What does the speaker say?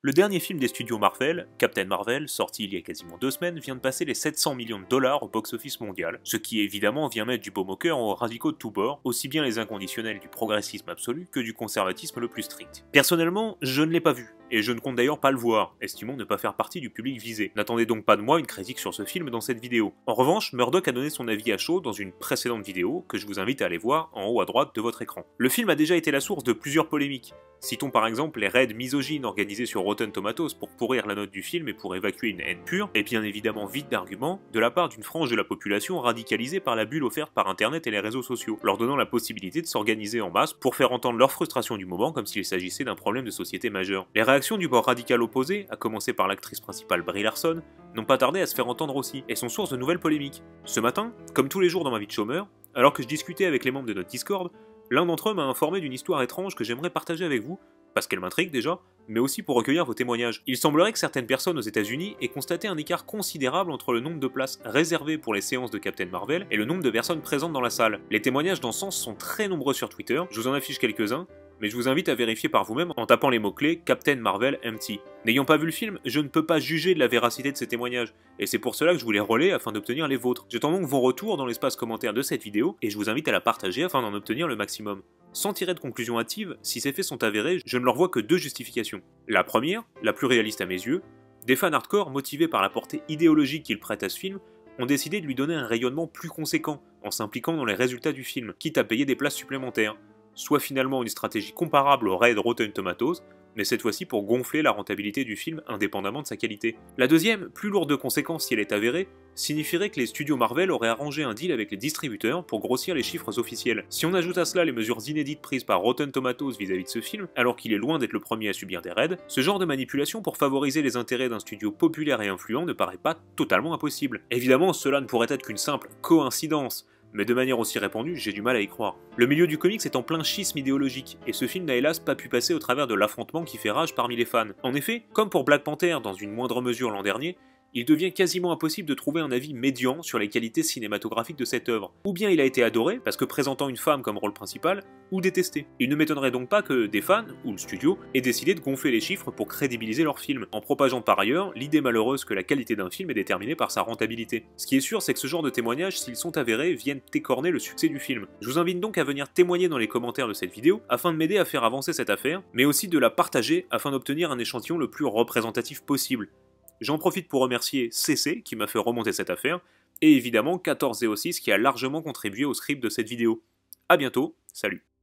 Le dernier film des studios Marvel, Captain Marvel, sorti il y a quasiment 2 semaines, vient de passer les 700 millions de dollars au box-office mondial, ce qui évidemment vient mettre du baume au cœur aux radicaux de tous bords, aussi bien les inconditionnels du progressisme absolu que du conservatisme le plus strict. Personnellement, je ne l'ai pas vu, et je ne compte d'ailleurs pas le voir, estimant ne pas faire partie du public visé. N'attendez donc pas de moi une critique sur ce film dans cette vidéo. En revanche, Murdoch a donné son avis à chaud dans une précédente vidéo, que je vous invite à aller voir en haut à droite de votre écran. Le film a déjà été la source de plusieurs polémiques. Citons par exemple les raids misogynes organisés sur Rotten Tomatoes pour pourrir la note du film et pour évacuer une haine pure, et bien évidemment vide d'arguments, de la part d'une frange de la population radicalisée par la bulle offerte par internet et les réseaux sociaux, leur donnant la possibilité de s'organiser en masse pour faire entendre leur frustration du moment comme s'il s'agissait d'un problème de société majeur. Les réactions du bord radical opposé, à commencer par l'actrice principale Brie Larson, n'ont pas tardé à se faire entendre aussi, et sont source de nouvelles polémiques. Ce matin, comme tous les jours dans ma vie de chômeur, alors que je discutais avec les membres de notre Discord, l'un d'entre eux m'a informé d'une histoire étrange que j'aimerais partager avec vous, parce qu'elle m'intrigue déjà, mais aussi pour recueillir vos témoignages. Il semblerait que certaines personnes aux États-Unis aient constaté un écart considérable entre le nombre de places réservées pour les séances de Captain Marvel et le nombre de personnes présentes dans la salle. Les témoignages dans ce sens sont très nombreux sur Twitter, je vous en affiche quelques-uns, mais je vous invite à vérifier par vous-même en tapant les mots-clés Captain Marvel Empty. N'ayant pas vu le film, je ne peux pas juger de la véracité de ces témoignages, et c'est pour cela que je vous les relais afin d'obtenir les vôtres. J'attends donc vos retours dans l'espace commentaire de cette vidéo, et je vous invite à la partager afin d'en obtenir le maximum. Sans tirer de conclusion hâtive, si ces faits sont avérés, je ne leur vois que deux justifications. La première, la plus réaliste à mes yeux, des fans hardcore motivés par la portée idéologique qu'ils prêtent à ce film, ont décidé de lui donner un rayonnement plus conséquent, en s'impliquant dans les résultats du film, quitte à payer des places supplémentaires. Soit finalement une stratégie comparable au raid Rotten Tomatoes, mais cette fois-ci pour gonfler la rentabilité du film indépendamment de sa qualité. La deuxième, plus lourde de conséquences si elle est avérée, signifierait que les studios Marvel auraient arrangé un deal avec les distributeurs pour grossir les chiffres officiels. Si on ajoute à cela les mesures inédites prises par Rotten Tomatoes vis-à-vis de ce film, alors qu'il est loin d'être le premier à subir des raids, ce genre de manipulation pour favoriser les intérêts d'un studio populaire et influent ne paraît pas totalement impossible. Évidemment, cela ne pourrait être qu'une simple coïncidence, mais de manière aussi répandue, j'ai du mal à y croire. Le milieu du comics est en plein schisme idéologique, et ce film n'a hélas pas pu passer au travers de l'affrontement qui fait rage parmi les fans. En effet, comme pour Black Panther dans une moindre mesure l'an dernier, il devient quasiment impossible de trouver un avis médian sur les qualités cinématographiques de cette œuvre. Ou bien il a été adoré, parce que présentant une femme comme rôle principal, ou détesté. Il ne m'étonnerait donc pas que des fans, ou le studio, aient décidé de gonfler les chiffres pour crédibiliser leur film, en propageant par ailleurs l'idée malheureuse que la qualité d'un film est déterminée par sa rentabilité. Ce qui est sûr, c'est que ce genre de témoignages, s'ils sont avérés, viennent écorner le succès du film. Je vous invite donc à venir témoigner dans les commentaires de cette vidéo, afin de m'aider à faire avancer cette affaire, mais aussi de la partager afin d'obtenir un échantillon le plus représentatif possible. J'en profite pour remercier CC qui m'a fait remonter cette affaire, et évidemment 1406 qui a largement contribué au script de cette vidéo. A bientôt, salut.